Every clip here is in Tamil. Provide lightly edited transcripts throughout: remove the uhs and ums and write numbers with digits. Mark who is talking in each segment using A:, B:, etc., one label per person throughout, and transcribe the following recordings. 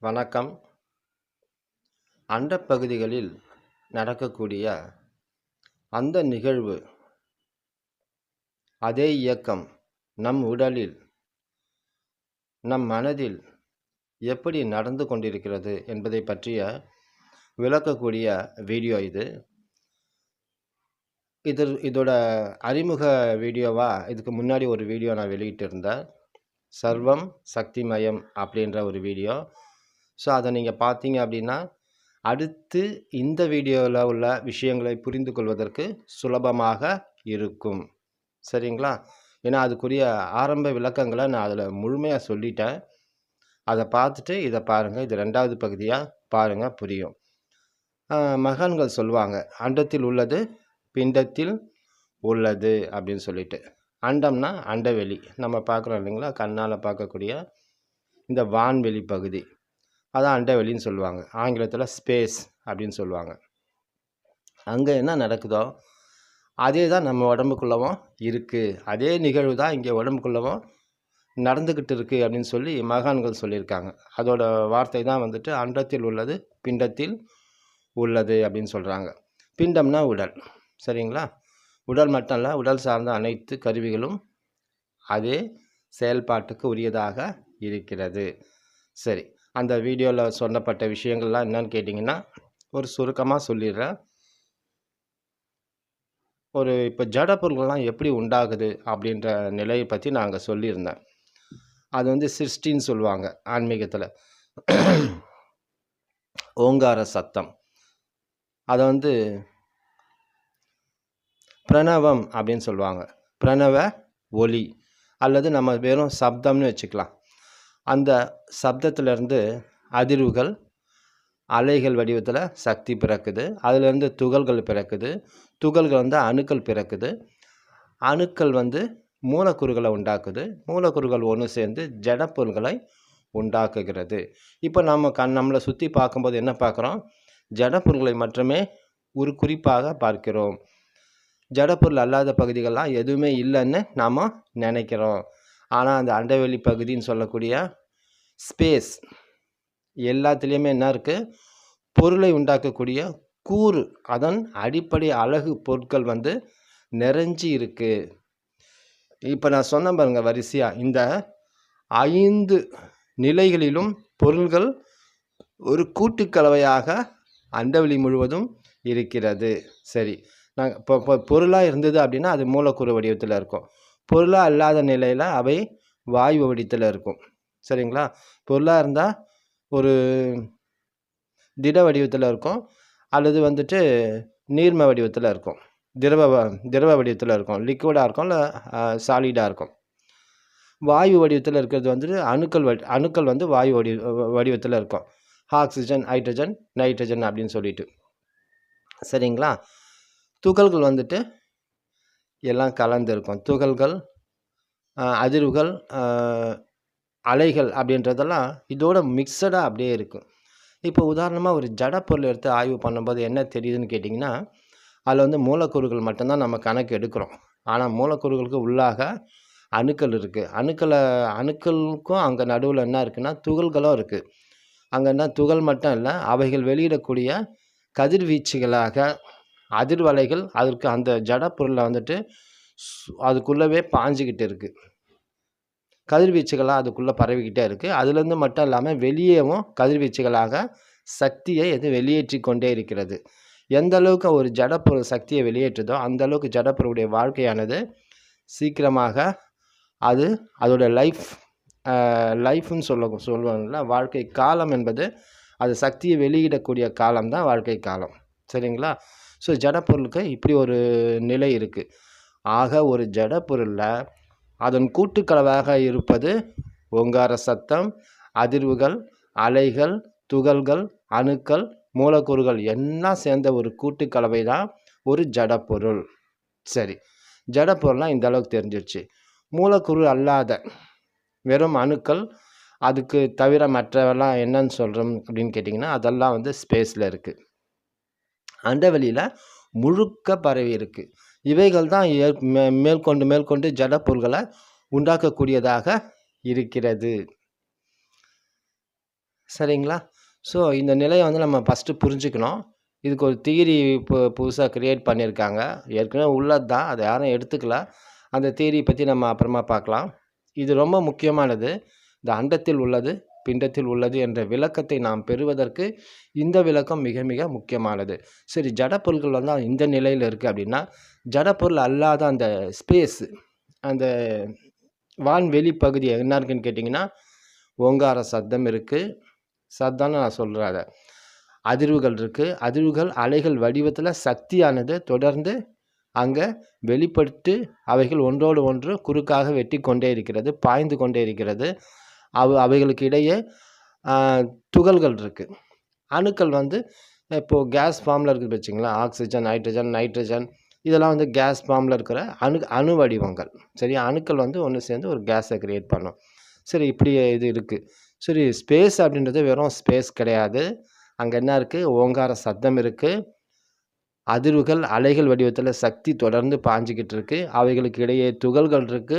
A: வணக்கம். அண்டப்பகுதிகளில் நடக்கக்கூடிய அந்த நிகழ்வு, அதே இயக்கம் நம் உடலில், நம் மனதில் எப்படி நடந்து கொண்டிருக்கிறது என்பதை பற்றிய விளக்கக்கூடிய வீடியோ இது. இதோட அறிமுக வீடியோவா இதுக்கு முன்னாடி ஒரு வீடியோ நான் வெளியிட்டிருந்தேன். சர்வம் சக்திமயம் அப்படின்ற ஒரு வீடியோ. ஸோ அதை நீங்கள் பார்த்தீங்க அப்படின்னா அடுத்து இந்த வீடியோவில் உள்ள விஷயங்களை புரிந்து கொள்வதற்கு சுலபமாக இருக்கும். சரிங்களா? ஏன்னா அதுக்குரிய ஆரம்ப விளக்கங்களை நான் அதில் முழுமையாக சொல்லிட்டேன். அதை பார்த்துட்டு இதை பாருங்கள். இது 2வது பகுதியாக பாருங்கள், புரியும். மகான்கள் சொல்லுவாங்க, அண்டத்தில் உள்ளது பிண்டத்தில் உள்ளது அப்படின்னு சொல்லிட்டு. அண்டம்னா அண்டவெளி, நம்ம பார்க்குறோம் இல்லைங்களா, கண்ணால் பார்க்கக்கூடிய இந்த வான்வெளி பகுதி, அதான் அண்டவெளின்னு சொல்லுவாங்க. ஆங்கிலத்தில் ஸ்பேஸ் அப்படின்னு சொல்லுவாங்க. அங்கே என்ன நடக்குதோ அதே தான் நம்ம உடம்புக்குள்ளவும் இருக்குது. அதே நிகழ்வு தான் இங்கே உடம்புக்குள்ளவும் நடந்துக்கிட்டு இருக்குது அப்படின்னு சொல்லி மகான்கள் சொல்லியிருக்காங்க. அதோட வார்த்தை தான் வந்துட்டு அண்டத்தில் உள்ளது பிண்டத்தில் உள்ளது அப்படின்னு சொல்கிறாங்க. பிண்டம்னா உடல். சரிங்களா? உடல் மட்டும் இல்லை, உடல் சார்ந்த அனைத்து கருவிகளும் அதே செயல்பாட்டுக்கு உரியதாக இருக்கிறது. சரி, அந்த வீடியோவில் சொல்லப்பட்ட விஷயங்கள்லாம் என்னன்னு கேட்டிங்கன்னா ஒரு சுருக்கமாக சொல்லிடுறேன். இப்போ ஜட பொருள்கள்லாம் எப்படி உண்டாகுது அப்படின்ற நிலையை பற்றி நான் அங்கே சொல்லியிருந்தேன். அது வந்து சிருஷ்டின்னு சொல்லுவாங்க ஆன்மீகத்தில். ஓங்கார சத்தம், அதை வந்து பிரணவம் அப்படின்னு சொல்லுவாங்க. பிரணவ ஒலி, அல்லது நம்ம வெறும் சப்தம்னு வச்சுக்கலாம். அந்த சப்தத்திலேருந்து அதிர்வுகள், அலைகள் வடிவத்தில் சக்தி பிறக்குது. அதிலேருந்து துகள்கள் பிறக்குது. துகள்கள் வந்து அணுக்கள் பிறக்குது. அணுக்கள் வந்து மூலக்கூறுகளை உண்டாக்குது. மூலக்கூறுகள் ஒன்று சேர்ந்து ஜடப்பொருள்களை உண்டாக்குகிறது. இப்போ நம்மளை சுற்றி பார்க்கும்போது என்ன பார்க்குறோம்? ஜடப்பொருள்களை மட்டுமே ஒரு குறிப்பாக பார்க்கிறோம். ஜடப்பொருள் அல்லாத பகுதிகள்லாம் எதுவுமே இல்லைன்னு நாம் நினைக்கிறோம். ஆனால் அந்த அண்டவெளி பகுதின்னு சொல்லக்கூடிய ஸ்பேஸ் எல்லாத்துலேயுமே என்ன இருக்குது? பொருளை உண்டாக்கக்கூடிய கூறு, அதன் அடிப்படை அழகு பொருட்கள் வந்து நிறைஞ்சி இருக்குது. இப்போ நான் சொன்ன பாருங்க, வரிசையாக இந்த 5 நிலைகளிலும் பொருள்கள் ஒரு கூட்டுக்கலவையாக அண்டவெளி முழுவதும் இருக்கிறது. சரி, நாங்கள் இப்போ பொருளாக இருந்தது அப்படின்னா அது மூலக்கூறு வடிவத்தில் இருக்கும். பொருளாக இல்லாத நிலையில் அவை வாயு வடிவத்தில் இருக்கும். சரிங்களா? பொருளாக இருந்தால் ஒரு திட வடிவத்தில் இருக்கும், அல்லது வந்துட்டு நீர்ம வடிவத்தில் இருக்கும், திரவ வடிவத்தில் இருக்கும், லிக்விடாக இருக்கும், இல்லை சாலிடாக இருக்கும். வாயு வடிவத்தில் இருக்கிறது வந்துட்டு அணுக்கள் வந்து வாயு வடிவத்தில் இருக்கும். ஆக்சிஜன், ஹைட்ரஜன், நைட்ரஜன் அப்படின்னு சொல்லிட்டு. சரிங்களா? துகள்கள் வந்துட்டு எல்லாம் கலந்து இருக்கும். துகள்கள், அதிர்வுகள், அலைகள் அப்படின்றதெல்லாம் இதோட மிக்சடாக அப்படியே இருக்கும். இப்போ உதாரணமாக ஒரு ஜட பொருள் எடுத்து ஆய்வு பண்ணும்போது என்ன தெரியுதுன்னு கேட்டிங்கன்னா, அதில் வந்து மூலக்கூறுகள் மட்டும்தான் நம்ம கணக்கு எடுக்கிறோம். ஆனால் மூலக்கூறுகளுக்கு உள்ளாக அணுக்கள் இருக்குது. அணுக்களுக்கும் அங்கே நடுவில் என்ன இருக்குன்னா துகள்களும் இருக்குது. அங்கே என்ன துகள் மட்டும் இல்லை, அவைகள் வெளியிடக்கூடிய கதிர்வீச்சுகளாக அதிர்வலைகள் அதற்கு அந்த ஜட பொருளில் வந்துட்டு அதுக்குள்ளவே பாஞ்சிக்கிட்டு இருக்குது. கதிர்வீச்சுகளாக அதுக்குள்ளே பரவிக்கிட்டே இருக்குது. அதுலேருந்து மட்டும் இல்லாமல் வெளியேவும் கதிர்வீச்சுகளாக சக்தியை வெளியேற்றி கொண்டே இருக்கிறது. எந்த அளவுக்கு ஒரு ஜடப்பொருள் சக்தியை வெளியேற்றுதோ அந்த அளவுக்கு ஜடப்பொருளுடைய வாழ்க்கையானது சீக்கிரமாக அதோட லைஃப்னு சொல்லுவாங்கள்ல, வாழ்க்கை காலம் என்பது அது சக்தியை வெளியிடக்கூடிய காலம் தான் வாழ்க்கை காலம். சரிங்களா? ஸோ ஜடப்பொருளுக்கு இப்படி ஒரு நிலை இருக்குது. ஆக ஒரு ஜடப்பொருளில் அதன் கூட்டுக்கலவையாக இருப்பது ஓங்கார சத்தம், அதிர்வுகள், அலைகள், துகள்கள், அணுக்கள், மூலக்கூறுகள் எல்லாம் சேர்ந்த ஒரு கூட்டுக்கலவை தான் ஒரு ஜடப்பொருள். சரி, ஜடப்பொருள்லாம் இந்த அளவுக்கு தெரிஞ்சிருச்சு. மூலக்கூறு அல்லாத வெறும் அணுக்கள், அதுக்கு தவிர மற்றவெல்லாம் என்னன்னு சொல்கிறோம் அப்படின்னு கேட்டிங்கன்னா அதெல்லாம் வந்து ஸ்பேஸில் இருக்குது. அண்டவெளியில் முழுக்க பரவி இருக்குது. இவைகள் தான் மேற்கொண்டு ஜடப்பொருள்களை உண்டாக்கக்கூடியதாக இருக்கிறது. சரிங்களா? ஸோ இந்த நிலைய வந்து நம்ம ஃபஸ்ட்டு புரிஞ்சுக்கணும். இதுக்கு ஒரு தியரி புதுசா கிரியேட் பண்ணியிருக்காங்க. ஏற்கனவே உள்ளது தான். அத யாரும் எடுத்துக்கல. அந்த தியரி பத்தி நம்ம அப்புறமா பார்க்கலாம். இது ரொம்ப முக்கியமானது. இந்த அண்டத்தில் உள்ளது, பிண்டத்தில் உள்ளது என்ற விளக்கத்தை நாம் பெறுவதற்கு இந்த விளக்கம் மிக மிக முக்கியமானது. சரி, ஜடப்பொருள்கள் வந்து இந்த நிலையில இருக்கு அப்படின்னா, ஜடப்பொருள் அல்லாத அந்த ஸ்பேஸ், அந்த வான்வெளி பகுதி என்ன இருக்குன்னு கேட்டிங்கன்னா, ஓங்கார சத்தம் இருக்கு. சத்தம்னு நான் சொல்றேன் அத. அதிர்வுகள் இருக்கு. அதிர்வுகள் அலைகள் வடிவத்தில சக்தியானது தொடர்ந்து அங்க வெளிப்பட்டு அவைகள் ஒன்றோடு ஒன்று குறுக்காக வெட்டி கொண்டே இருக்கிறது, பாய்ந்து கொண்டே இருக்கிறது. அவைகளுக்கு இடையே அ துகள்கள் இருக்கு. அணுக்கள் வந்து இப்போ கேஸ் ஃபார்ம்ல இருக்குது வச்சுங்களேன். ஆக்ஸிஜன், ஹைட்ரஜன், நைட்ரஜன் இதெல்லாம் வந்து கேஸ் ஃபார்ம்ல இருக்கிற அணு வடிவங்கள். சரியா? அணுக்கள் வந்து ஒண்ணு சேர்ந்து ஒரு கேஸை கிரியேட் பண்ணும். சரி, இப்படி இது இருக்கு. சரி, ஸ்பேஸ் அப்படின்றது வெறும் ஸ்பேஸ் கிடையாது. அங்க என்ன இருக்கு? ஓங்கார சத்தம் இருக்கு. அதிர்வுகள் அலைகள் வடிவத்துல சக்தி தொடர்ந்து பாய்ஞ்சுகிட்டு இருக்கு. அவைகளுக்கு இடையே துகள்கள் இருக்கு.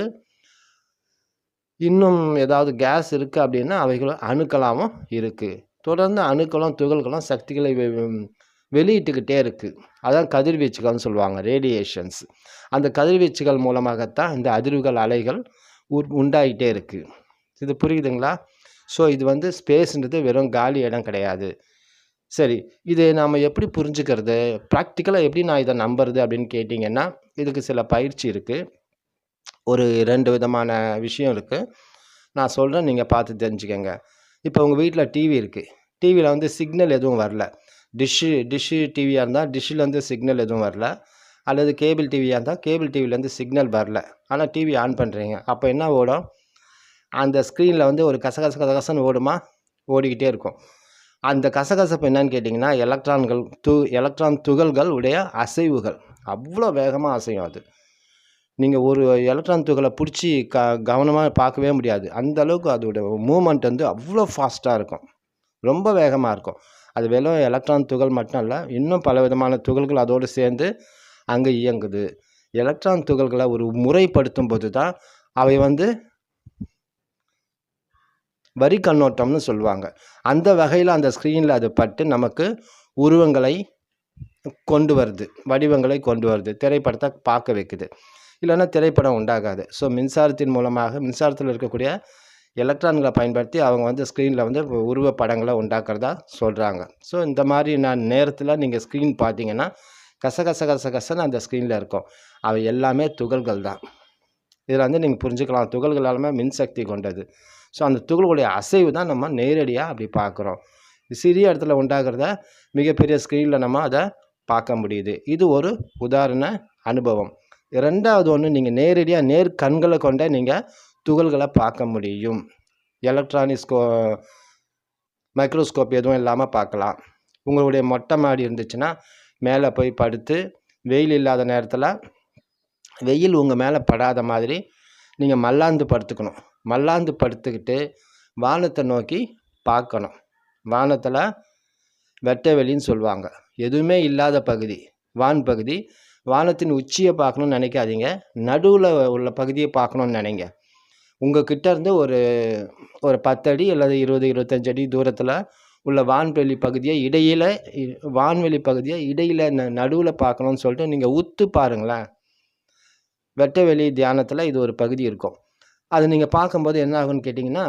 A: இன்னும் ஏதாவது கேஸ் இருக்கு அப்படின்னா, அவைகள் அணுக்களாவும் இருக்கு. தொடர்ந்து அணுக்களும், துகள்களும் சக்திகளை வெளியிட்டுக்கிட்டே இருக்கு. அதான் கதிர்வீச்சுகள்னு சொல்லுவாங்க. ரேடியேஷன்ஸ். அந்த கதிர்வீச்சுகள் மூலமாகத்தான் இந்த அதிர்வுகள், அலைகள் உண்டாயிட்டே இருக்கு. இது புரியுதுங்களா? ஸோ இது வந்து ஸ்பேஸ்ன்றது வெறும் காலி இடம் கிடையாது. சரி, இதை நாம எப்படி புரிஞ்சுக்கிறது? பிராக்டிக்கலா எப்படி நான் இதை நம்புறது அப்படின்னு கேட்டிங்கன்னா, இதுக்கு சில பயிற்சி இருக்கு. ஒரு 2 விதமான விஷயம் இருக்கு. நான் சொல்றேன், நீங்க பார்த்து தெரிஞ்சுக்கங்க. இப்போ உங்க வீட்ல டிவி இருக்கு. டிவில வந்து சிக்னல் எதுவும் வரல. டிஷ்ஷு டிவியா இருந்தா, டிஷ்ஷுலேருந்து சிக்னல் எதுவும் வரல. அல்லது கேபிள் டிவியா இருந்தா, கேபிள் டிவிலேருந்து சிக்னல் வரல. ஆனா டிவி ஆன் பண்றீங்க. அப்ப என்ன ஓடும்? அந்த ஸ்க்ரீன்ல வந்து ஒரு கசகசன்னு ஓடுமா? ஓடிக்கிட்டே இருக்கும். அந்த கசகசப்பு என்னன்னு கேட்டிங்கன்னா, எலக்ட்ரான் துகள்கள் உடைய அசைவுகள். அவ்வளோ வேகமா அசையும் அது. நீங்க ஒரு எலக்ட்ரான் துகள புடிச்சு கவனமா பார்க்கவே முடியாது. அந்த அளவுக்கு அதோட மூவ்மெண்ட் வந்து அவ்வளோ ஃபாஸ்ட்டா இருக்கும். ரொம்ப வேகமா இருக்கும். அது வெறும் எலக்ட்ரான் துகள் மட்டும் இல்ல, இன்னும் பல விதமான துகள்கள் அதோடு சேர்ந்து அங்க இயங்குது. எலக்ட்ரான் துகள்கள ஒரு முறைப்படுத்தும்போது தான் அவை வந்து வரி கண்ணோட்டம்னு சொல்லுவாங்க. அந்த வகையில அந்த ஸ்க்ரீன்ல அது பட்டு நமக்கு உருவங்களை கொண்டு வருது. வடிவங்களை கொண்டு வருது. திரைப்படத்த பார்க்க வைக்குது. இல்லன்னா திரைப்படம் உண்டாகாது. ஸோ மின்சாரத்தின் மூலமாக மின்சாரத்தில இருக்கக்கூடிய எலக்ட்ரான்கள பயன்படுத்தி அவங்க வந்து ஸ்க்ரீன்ல வந்து உருவ படங்கள உண்டாக்குறதா சொல்றாங்க. ஸோ இந்த மாரி நேரத்தில நீங்க ஸ்க்ரீன் பார்த்தீங்கன்னா, கசகசன்னு அந்த ஸ்க்ரீன்ல இருக்கும். அவை எல்லாமே துகள்கள் தான். இதில வந்து நீங்க புரிஞ்சுக்கலாம். துகள்கள் எல்லாமே மின்சக்தி கொண்டது. ஸோ அந்த துகள்களுடைய அசைவு தான் நம்ம நேரடியா அப்படி பார்க்குறோம். சிறிய இடத்துல உண்டாகிறத மிகப்பெரிய ஸ்க்ரீன்ல நம்ம அத பார்க்க முடியுது. இது ஒரு உதாரண அனுபவம். 2வது ஒண்ணு, நீங்க நேரடியா கண்கள கொண்ட நீங்க துகள்கள பார்க்க முடியும். எலக்ட்ரானிக் மைக்ரோஸ்கோப் எதுவும் இல்லாம பார்க்கலாம். உங்களுடைய மொட்டை மாடி இருந்துச்சுன்னா, மேல போய் படுத்து வெயில் இல்லாத நேரத்தில வெயில் உங்க மேல படாத மாதிரி நீங்க மல்லாந்து படுத்துக்கணும். மல்லாந்து படுத்துக்கிட்டு வானத்த நோக்கி பார்க்கணும். வானத்தில வெட்ட வெளின்னு சொல்லுவாங்க. எதுவுமே இல்லாத பகுதி, வான் பகுதி. வானத்தின் உச்சிய பார்க்கணும்னு நினைக்காதீங்க. நடுவுல உள்ள பகுதிய பார்க்கணும்னு நினைங்க. உங்ககிட்ட இருந்து ஒரு 10 அடி அல்லது 20, 25 அடி தூரத்தில உள்ள வான்வெளி பகுதிய இடையில நடுவுல பார்க்கணும்னு சொல்லிட்டு நீங்க உத்து பாருங்களேன். வெட்ட வெளி தியானத்தில இது ஒரு பகுதி இருக்கும். அது நீங்க பார்க்கும்போது என்ன ஆகும்னு கேட்டிங்கன்னா,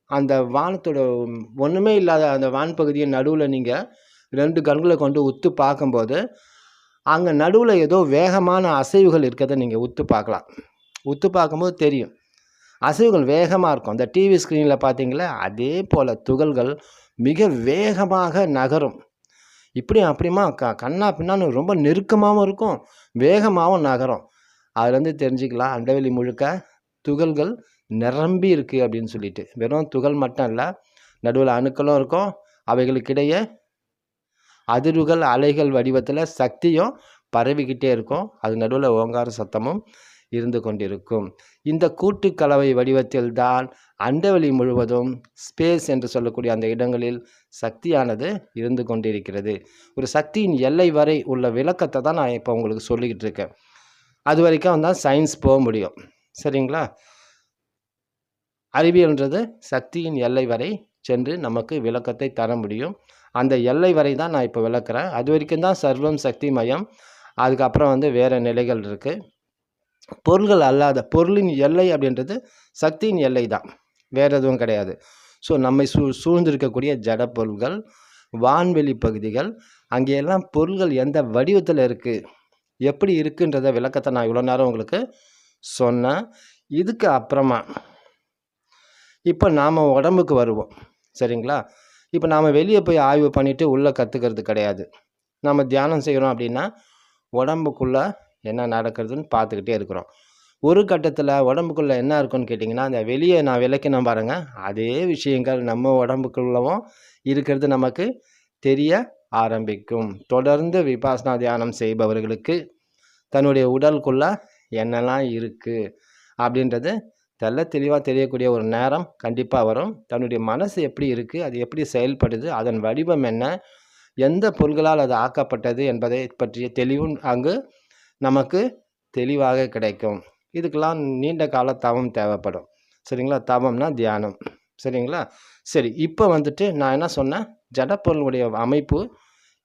A: அந்த வானத்தோட ஒண்ணுமே இல்லாத அந்த வான் பகுதியின் நடுவுல நீங்க 2 கண்கள கொண்டு உத்து பார்க்கும்போது, அங்க நடுவுல ஏதோ வேகமான அசைவுகள் இருக்கிறத நீங்க உத்து பார்க்கலாம். உத்து பார்க்கும்போது தெரியும். அசைவுகள் வேகமா இருக்கும். அந்த டிவி ஸ்க்ரீன்ல பார்த்தீங்களா, அதே போல துகள்கள் மிக வேகமாக நகரும். இப்படியும் அப்படியுமா கன்னா பின்னான்னு ரொம்ப நெருக்கமாவும் இருக்கும், வேகமாவும் நகரும். அதுலேருந்து தெரிஞ்சுக்கலாம் அண்டவெளி முழுக்க துகள்கள் நிரம்பி இருக்கு அப்படின்னு சொல்லிட்டு. வெறும் துகள் மட்டும் இல்ல, நடுவுல அணுக்களும் இருக்கும். அவைகளுக்கிடையே அதிர்வுகள், அலைகள் வடிவத்தில சக்தியும் பரவிக்கிட்டே இருக்கும். அது நடுவுல ஓங்கார சத்தமும் இருந்து கொண்டிருக்கும். இந்த கூட்டுக்கலவை வடிவத்தில் தான் அண்டவெளி முழுவதும் ஸ்பேஸ் என்று சொல்லக்கூடிய அந்த இடங்களில் சக்தியானது இருந்து கொண்டிருக்கிறது. ஒரு சக்தியின் எல்லை வரை உள்ள விளக்கத்தை தான் நான் இப்போ உங்களுக்கு சொல்லிக்கிட்டு இருக்கேன். அது வரைக்கும் தான் சயின்ஸ் போக முடியும். சரிங்களா? அறிவியல்ன்றது சக்தியின் எல்லை வரை சென்று நமக்கு விளக்கத்தை தர முடியும். அந்த எல்லை வரை தான் நான் இப்போ விளக்குறேன். அது வரைக்கும் தான் சர்வம் சக்திமயம். அதுக்கப்புறம் வந்து வேறு நிலைகள் இருக்குது. பொருள்கள் அல்லாத பொருளின் எல்லை அப்படின்றது சக்தியின் எல்லை தான், வேறு எதுவும் கிடையாது. ஸோ நம்மை சூழ்ந்திருக்கக்கூடிய ஜட பொருள்கள், வான்வெளி பகுதிகள், அங்கேயெல்லாம் பொருள்கள் எந்த வடிவத்தில் இருக்குது, எப்படி இருக்குன்றத விளக்கத்தை நான் இவ்வளோ நேரம் உங்களுக்கு சொன்னேன். இதுக்கு அப்புறமா இப்போ நாம் உடம்புக்கு வருவோம். சரிங்களா? இப்போ நாம் வெளியே போய் ஆய்வு பண்ணிவிட்டு உள்ளே கற்றுக்கிறது கிடையாது. நம்ம தியானம் செய்கிறோம் அப்படின்னா உடம்புக்குள்ளே என்ன நடக்கிறதுன்னு பார்த்துக்கிட்டே இருக்கிறோம். ஒரு கட்டத்தில் உடம்புக்குள்ளே என்ன இருக்குன்னு கேட்டிங்கன்னா, அந்த வெளியே நான் விளக்கினேன் பாருங்கள், அதே விஷயங்கள் நம்ம உடம்புக்குள்ளவும் இருக்கிறது நமக்கு தெரிய ஆரம்பிக்கும். தொடர்ந்து விபாசனா தியானம் செய்பவர்களுக்கு தன்னுடைய உடலுக்குள்ளே என்னெல்லாம் இருக்குது அப்படின்றது தெளிவாக தெரியக்கூடிய ஒரு நேரம் கண்டிப்பாக வரும். தன்னுடைய மனசு எப்படி இருக்குது, அது எப்படி செயல்படுது, அதன் வடிவம் என்ன, எந்த பொருள்களால் அது ஆக்கப்பட்டது என்பதை பற்றிய தெளிவும் அங்கு நமக்கு தெளிவாக கிடைக்கும். இதுக்கெல்லாம் நீண்ட கால தவம் தேவைப்படும். சரிங்களா? தவம்னா தியானம். சரிங்களா? சரி, இப்போ வந்துட்டு நான் என்ன சொன்னேன், ஜடப்பொருளுடைய அமைப்பு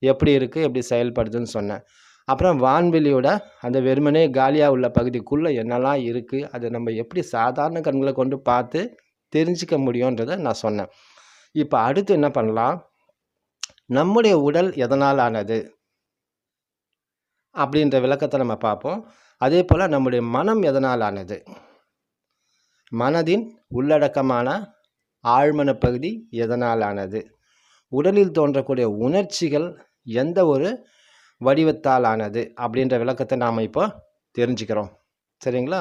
A: எப்படி இருக்குது, எப்படி செயல்படுதுன்னு சொன்னேன். அப்புறம் வான்வெளியோட அந்த வெறுமனே காலியாக உள்ள பகுதிக்குள்ளே என்னெல்லாம் இருக்குது, அதை நம்ம எப்படி சாதாரண கண்களை கொண்டு பார்த்து தெரிஞ்சிக்க முடியுன்றதை நான் சொன்னேன். இப்போ அடுத்து என்ன பண்ணலாம், நம்முடைய உடல் எதனால் ஆனது அப்படின்ற விளக்கத்தை நம்ம பார்ப்போம். அதே போல் நம்முடைய மனம் எதனால் ஆனது, மனதின் உள்ளடக்கமான ஆழ்மன பகுதி எதனால் ஆனது, உடலில் தோன்றக்கூடிய உணர்ச்சிகள் எந்த ஒரு வடிவத்தால் ஆனது அப்படின்ற விளக்கத்தை நாம் இப்போ தெரிஞ்சுக்கிறோம். சரிங்களா?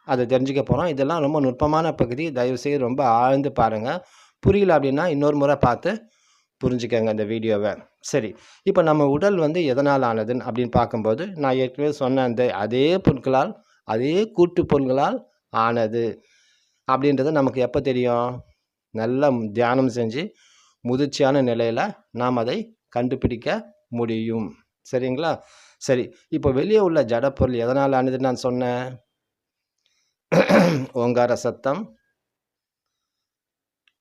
A: அதை தெரிஞ்சுக்க போகிறோம். இதெல்லாம் ரொம்ப நுட்பமான பகுதி. தயவுசெய்து ரொம்ப ஆழ்ந்து பாருங்கள். புரியல அப்படின்னா இன்னொரு முறை பார்த்து புரிஞ்சுக்கங்க இந்த வீடியோவை. சரி, இப்போ நம்ம உடல் வந்து எதனால் ஆனதுன்னு அப்படின்னு பார்க்கும்போது நான் ஏற்கனவே சொன்ன அந்த அதே பொருட்களால், அதே கூட்டு பொருள்களால் ஆனது அப்படின்றது நமக்கு எப்போ தெரியும், நல்லா தியானம் செஞ்சு முதிர்ச்சியான நிலையில் நாம் அதை கண்டுபிடிக்க முடியும். சரிங்களா? சரி, இப்போ வெளியே உள்ள ஜடப்பொருள் எதனால் ஆனதுன்னு நான் சொன்னேன், ஓங்கார சத்தம்,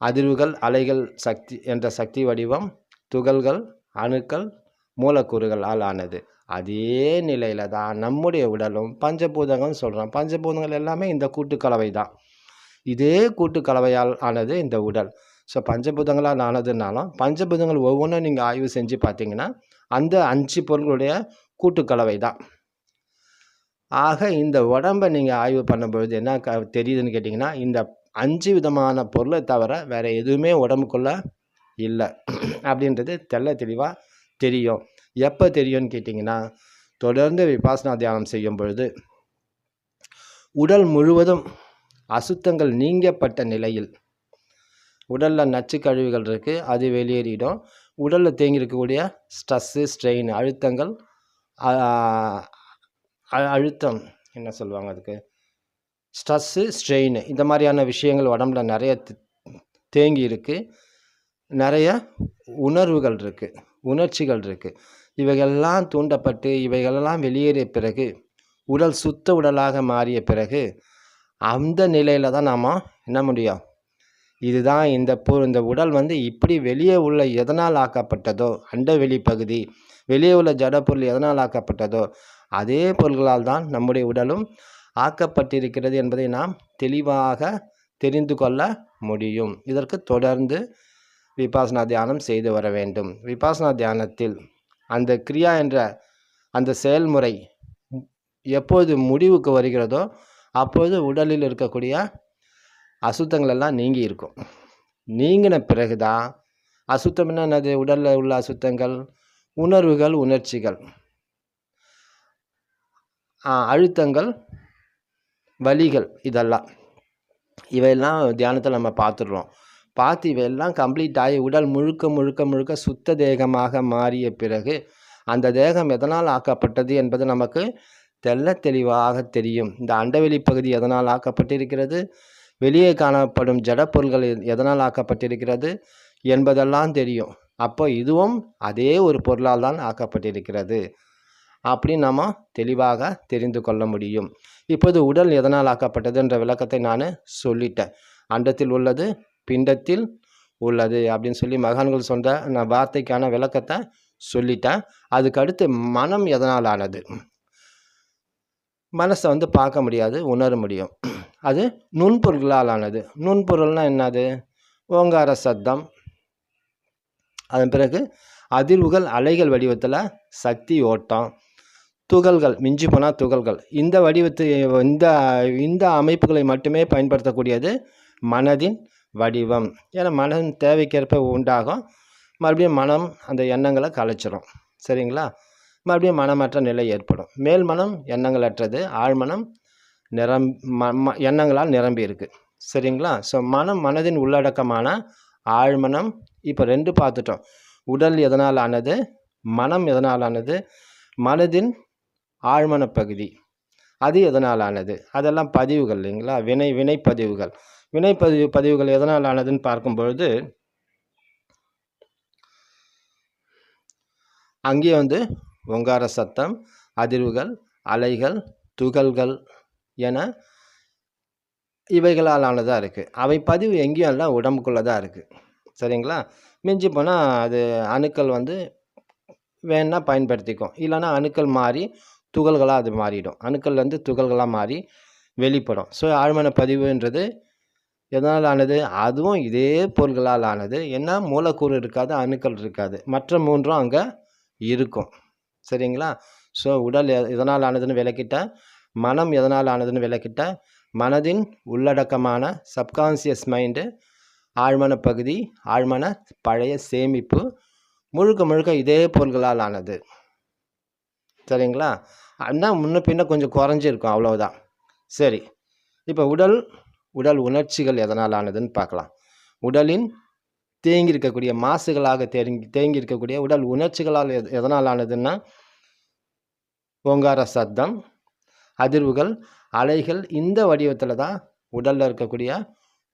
A: அதிர்வுகள், அலைகள், சக்தி என்ற சக்தி வடிவம், துகள்கள், அணுக்கள், மூலக்கூறுகளால் ஆனது. அதே நிலையில் தான் நம்முடைய உடலும் பஞ்சபூதங்கள்னு சொல்கிறோம். பஞ்சபூதங்கள் எல்லாமே இந்த கூட்டுக்கலவை தான். இதே கூட்டுக்கலவையால் ஆனது இந்த உடல். ஸோ பஞ்சபூதங்களால் ஆனதுனாலும் பஞ்சபூதங்கள் ஒவ்வொன்றும் நீங்கள் ஆய்வு செஞ்சு பார்த்தீங்கன்னா அந்த 5 பொருளுடைய கூட்டுக்கலவை தான். ஆக இந்த உடம்பை நீங்கள் ஆய்வு பண்ணும்பொழுது என்ன தெரியுதுன்னு கேட்டிங்கன்னா, இந்த 5 விதமான பொருளை தவிர வேறு எதுவுமே உடம்புக்குள்ளே இல்லை அப்படின்றது தெளிவாக தெரியும். எப்போ தெரியும்னு கேட்டிங்கன்னா, தொடர்ந்து விபாசனா தியானம் செய்யும் பொழுது உடல் முழுவதும் அசுத்தங்கள் நீங்கப்பட்ட நிலையில், உடலில் நச்சு கழிவுகள் இருக்குது, அது வெளியேறிடும். உடலில் தேங்கி இருக்கக்கூடிய ஸ்ட்ரெஸ்ஸு, ஸ்ட்ரெயின், அழுத்தங்கள், அழுத்தம் என்ன சொல்லுவாங்க அதுக்கு, ஸ்ட்ரெஸ்ஸு, ஸ்ட்ரெயின், இந்த மாதிரியான விஷயங்கள் உடம்புல நிறைய தேங்கி இருக்குது. நிறைய உணர்வுகள் இருக்குது, உணர்ச்சிகள் இருக்குது. இவைகளெல்லாம் தூண்டப்பட்டு இவைகளெல்லாம் வெளியேறிய பிறகு, உடல் சுத்த உடலாக மாறிய பிறகு அந்த நிலையில் தான் நாம் என்ன முடியும், இதுதான் இந்த உடல் வந்து இப்படி வெளியே உள்ள எதனால் ஆக்கப்பட்டதோ, அண்டவெளி பகுதி வெளியே உள்ள ஜடப்பொருள் எதனால் ஆக்கப்பட்டதோ அதே பொருள்களால் தான் நம்முடைய உடலும் ஆக்கப்பட்டிருக்கிறது என்பதை நாம் தெளிவாக தெரிந்து கொள்ள முடியும். இதற்கு தொடர்ந்து விபாசனா தியானம் செய்து வர வேண்டும். விபாசனா தியானத்தில் அந்த கிரியா என்ற அந்த செயல்முறை எப்போது முடிவுக்கு வருகிறதோ அப்போது உடலில் இருக்கக்கூடிய அசுத்தங்கள் எல்லாம் நீங்கி இருக்கும். நீங்கின பிறகு தான், அசுத்தம் என்னது, உடலில் உள்ள அசுத்தங்கள், உணர்வுகள், உணர்ச்சிகள், அழுத்தங்கள், வலிகள், இதெல்லாம் இவையெல்லாம் தியானத்தில் நம்ம பார்த்துடுறோம். பார்த்து இவையெல்லாம் கம்ப்ளீட் ஆகி உடல் முழுக்க முழுக்க முழுக்க சுத்த தேகமாக மாறிய பிறகு அந்த தேகம் எதனால் ஆக்கப்பட்டது என்பது நமக்கு தெளிவாக தெரியும். இந்த அண்டவெளி பகுதி எதனால் ஆக்கப்பட்டிருக்கிறது, வெளியே காணப்படும் ஜடப்பொருள்கள் எதனால் ஆக்கப்பட்டிருக்கிறது என்பதெல்லாம் தெரியும். அப்போ இதுவும் அதே ஒரு பொருளால் தான் ஆக்கப்பட்டிருக்கிறது அப்படின்னு நம்ம தெளிவாக தெரிந்து கொள்ள முடியும். இப்போது உடல் எதனால் ஆக்கப்பட்டது என்ற விளக்கத்தை நான் சொல்லிட்டேன். அண்டத்தில் உள்ளது பிண்டத்தில் உள்ளது அப்படின்னு சொல்லி மகான்கள் சொன்ன நான் வார்த்தைக்கான விளக்கத்தை சொல்லிட்டேன். அதுக்கு அடுத்து மனம் எதனால் ஆனது? மனசை வந்து பார்க்க முடியாது, உணர முடியும். அது நுண்பொருள்களால் ஆனது. நுண்பொருள்னா என்னது? ஓங்கார சத்தம், அதன் பிறகு அதிர்வுகள் அலைகள் வடிவத்தில் சக்தி ஓட்டம், துகள்கள், மிஞ்சி போனால் துகள்கள். இந்த வடிவத்தை இந்த இந்த அமைப்புகளை மட்டுமே பயன்படுத்தக்கூடியது மனதின் வடிவம். ஏன்னா மனம் தேவைக்கேற்ப உண்டாகும், மறுபடியும் மனம் அந்த எண்ணங்களை கலைச்சிரும். சரிங்களா? மறுபடியும் மனமற்ற நிலை ஏற்படும். மேல் மனம் எண்ணங்களற்றது, ஆழ்மனம் எண்ணங்களால் நிரம்பி இருக்கு. சரிங்களா? ஸோ மனதின் உள்ளடக்கமான ஆழ்மனம். இப்போ 2 பார்த்துட்டோம். உடல் எதனால் ஆனது, மனம் எதனால் ஆனது, மனதின் ஆழ்மன பகுதி அது எதனால் ஆனது. அதெல்லாம் பதிவுகள் இல்லைங்களா? வினைப்பதிவுகள். வினைப்பதிவுகள் எதனால் ஆனதுன்னு பார்க்கும்பொழுது அங்கே வந்து ஓங்கார சத்தம், அதிர்வுகள், அலைகள், துகள்கள் என இவைகளால் ஆனதாக இருக்குது. அவை பதிவு எங்கேயும் இல்லை, உடம்புக்குள்ளே தான் இருக்குது. சரிங்களா? மிஞ்சி போனால் அது அணுக்கள் வந்து வேணால் பயன்படுத்திக்கும், இல்லைன்னா அணுக்கள் மாறி துகள்களாக அது மாறிடும். அணுக்கள்லேருந்து துகள்களாக மாறி வெளிப்படும். ஸோ ஆழ்மன பதிவுன்றது எதனால் ஆனது? அதுவும் இதே பொருள்களால் ஆனது. என்ன? மூலக்கூறு இருக்காது, அணுக்கள் இருக்காது, மற்ற 3ம் அங்கே இருக்கும். சரிங்களா? ஸோ உடல் எதனால் ஆனதுன்னு விளக்கிட்ட, மனம் எதனால் ஆனதுன்னு விளக்கிட்ட, மனதின் உள்ளடக்கமான சப்கான்சியஸ் மைண்டு, ஆழ்மன பகுதி, ஆழ்மன பழைய சேமிப்பு முழுக்க இதே பொருள்களால் ஆனது. சரிங்களா? ஆனால் முன்ன பின்ன கொஞ்சம் குறைஞ்சிருக்கும், அவ்வளவுதான். சரி, இப்போ உடல் உணர்ச்சிகள் எதனால் ஆனதுன்னு பார்க்கலாம். உடலின் தேங்கி இருக்கக்கூடிய மாசுகளாக தேங்கி இருக்கக்கூடிய உடல் உணர்ச்சிகளால் எதனால் ஆனதுன்னா ஓங்கார சத்தம், அதிர்வுகள், அலைகள். இந்த வடிவத்தில் தான் உடலில் இருக்கக்கூடிய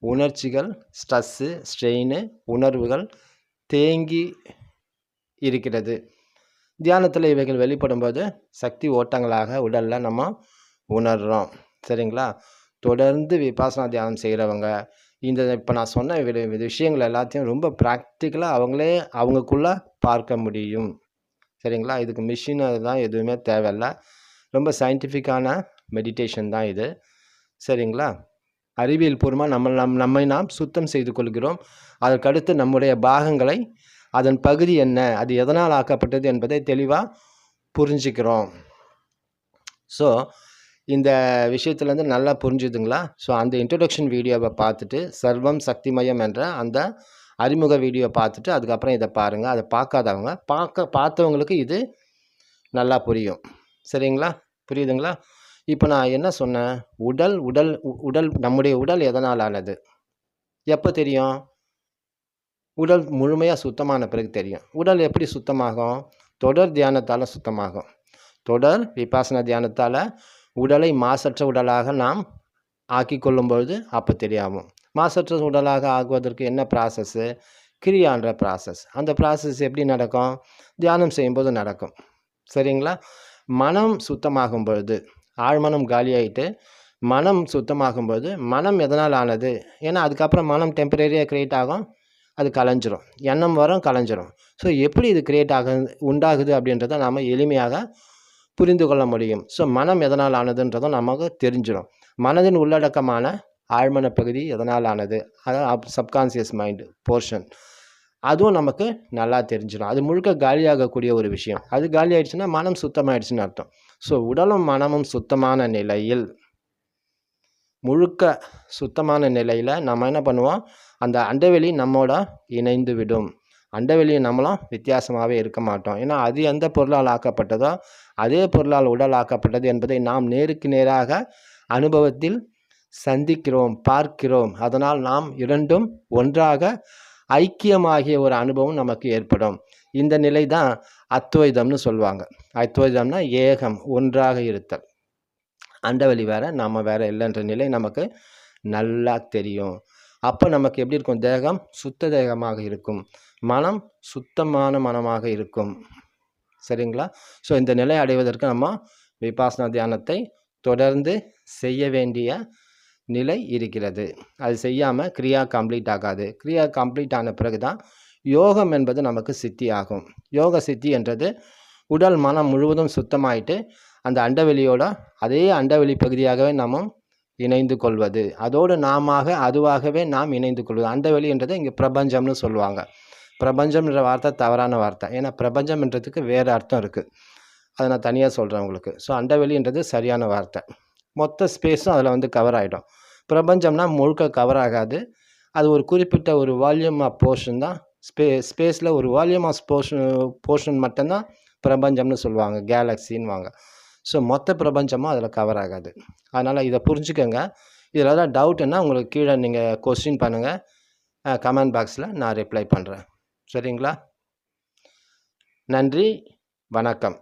A: உணர்ச்சிகள், ஸ்ட்ரெஸ்ஸு, ஸ்ட்ரெயின், உணர்வுகள் தேங்கி இருக்கிறது. தியானத்தில் இவைகள் வெளிப்படும் போது சக்தி ஓட்டங்களாக உடலில் நம்ம உணர்கிறோம். சரிங்களா? தொடர்ந்து விபாசனா தியானம் செய்கிறவங்க இப்போ நான் சொன்ன விஷயங்கள் எல்லாத்தையும் ரொம்ப ப்ராக்டிக்கலாக அவங்களே அவங்களுக்குள்ளே பார்க்க முடியும். சரிங்களா? இதுக்கு மிஷின் அதெல்லாம் எதுவுமே தேவையில்லை. ரொம்ப சயின்டிஃபிக்கான மெடிடேஷன் தான் இது. சரிங்களா? அறிவியல் பூர்வமாக நம்மை நாம் சுத்தம் செய்து கொள்கிறோம். அதற்கடுத்து நம்முடைய பாகங்களை, அதன் பகுதி என்ன, அது எதனால் ஆக்கப்பட்டது என்பதை தெளிவாக புரிஞ்சுக்கிறோம். ஸோ இந்த விஷயத்துலேருந்து நல்லா புரிஞ்சுதுங்களா? ஸோ அந்த இன்ட்ரடக்ஷன் வீடியோவை பார்த்துட்டு, சர்வம் சக்திமயம் என்ற அந்த அறிமுக வீடியோ பார்த்துட்டு அதுக்கப்புறம் இதை பாருங்கள். அதை பார்க்காதவங்க பார்த்தவங்களுக்கு இது நல்லா புரியும். சரிங்களா? புரியுதுங்களா? இப்போ நான் என்ன சொன்னேன்? உடல் நம்முடைய உடல் எதனால் ஆனது? எப்போ தெரியும்? உடல் முழுமையாக சுத்தமான பிறகு தெரியும். உடல் எப்படி சுத்தமாகும்? தொடர் தியானத்தால் சுத்தமாகும். தொடர் விபாசனா தியானத்தால் உடலை மாசற்ற உடலாக நாம் ஆக்கி கொள்ளும்பொழுது அப்போ தெரியாமல். மாசற்ற உடலாக ஆகுவதற்கு என்ன ப்ராசஸ்ஸு? கிரியான்ற ப்ராசஸ். அந்த ப்ராசஸ் எப்படி நடக்கும்? தியானம் செய்யும்போது நடக்கும். சரிங்களா? மனம் சுத்தமாகும் பொழுது, ஆழ்மனம் காலியாகிட்டு மனம் சுத்தமாகும்போது, மனம் எதனால் ஆனது? ஏன்னா அதுக்கப்புறம் மனம் டெம்பரரியாக க்ரியேட் ஆகும், அது கலைஞ்சிரும். எண்ணம் வரும், கலைஞ்சிரும். ஸோ எப்படி இது உண்டாகுது அப்படின்றத நாம் எளிமையாக புரிந்து கொள்ள முடியும். ஸோ மனம் எதனால் ஆனதுன்றதும் நமக்கு தெரிஞ்சிடும். மனதின் உள்ளடக்கமான ஆழ்மன பகுதி எதனால் ஆனது, அதாவது சப்கான்சியஸ் மைண்டு போர்ஷன், அதுவும் நமக்கு நல்லா தெரிஞ்சிடும். அது முழுக்க காலியாகக்கூடிய ஒரு விஷயம். அது காலி ஆயிடுச்சுன்னா மனம் சுத்தமாயிடுச்சுன்னு அர்த்தம். ஸோ உடலும் மனமும் சுத்தமான நிலையில், முழுக்க சுத்தமான நிலையில் நம்ம என்ன பண்ணுவோம்? அந்த அண்டவெளி நம்மோட இணைந்து விடும். அண்டவெளியை நம்மளும் வித்தியாசமாகவே இருக்க மாட்டோம். ஏன்னா அது எந்த பொருளால் ஆக்கப்பட்டதோ அதே பொருளால் உடல் ஆக்கப்பட்டது என்பதை நாம் நேருக்கு நேராக அனுபவத்தில் சந்திக்கிறோம், பார்க்கிறோம். அதனால் நாம் இரண்டும் ஒன்றாக ஐக்கியமாகிய ஒரு அனுபவம் நமக்கு ஏற்படும். இந்த நிலை தான் அத்வைதம்னு சொல்லுவாங்க. அத்வைதம்னா ஏகம், ஒன்றாக இருத்தல். அண்டவெளி வேற, நம்ம வேற இல்லைன்ற நிலை நமக்கு நல்லா தெரியும். அப்போ நமக்கு எப்படி இருக்கும்? தேகம் சுத்த தேகமாக இருக்கும், மனம் சுத்தமான மனமாக இருக்கும். சரிங்களா? ஸோ இந்த நிலை அடைவதற்கு நம்ம விபாசனா தியானத்தை தொடர்ந்து செய்ய வேண்டிய நிலை இருக்கிறது. அது செய்யாமல் கிரியா கம்ப்ளீட் ஆகாது. கிரியா கம்ப்ளீட் ஆன பிறகு தான் யோகம் என்பது நமக்கு சித்தி ஆகும். யோக சித்தி என்றது உடல் மனம் முழுவதும் சுத்தமாயிட்டு அந்த அண்டவெளியோட அதே அண்டவெளி பகுதியாகவே நாம் இணைந்து கொள்வது. அதோடு அதுவாகவே நாம் இணைந்து கொள்வது. அண்டவெளி என்றது இங்கே பிரபஞ்சம்னு சொல்லுவாங்க. பிரபஞ்சம்ன்ற வார்த்தை தவறான வார்த்தை. ஏன்னா பிரபஞ்சம்ன்றதுக்கு வேறு அர்த்தம் இருக்குது. அதை நான் தனியாக சொல்கிறேன் உங்களுக்கு. ஸோ அண்டவெளின்றது சரியான வார்த்தை. மொத்த ஸ்பேஸும் அதில் கவர் ஆகிடும். பிரபஞ்சம்னா முழுக்க கவர் ஆகாது. அது ஒரு குறிப்பிட்ட ஒரு வால்யூம் ஆஃப் போர்ஷன் தான். ஸ்பேஸில் ஒரு வால்யூம் ஆஃப் போர்ஷன் மட்டும்தான் பிரபஞ்சம்னு சொல்லுவாங்க, கேலக்ஸின்னுவாங்க. ஸோ மொத்த பிரபஞ்சமும் அதில் கவர் ஆகாது. அதனால் இதை புரிஞ்சுக்கோங்க. இதில் ஏதாவது டவுட்டுன்னா உங்களுக்கு கீழே நீங்கள் கொஸ்டின் பண்ணுங்கள். கமெண்ட் பாக்ஸில் நான் ரிப்ளை பண்ணுறேன். சரிங்களா? நன்றி, வணக்கம்.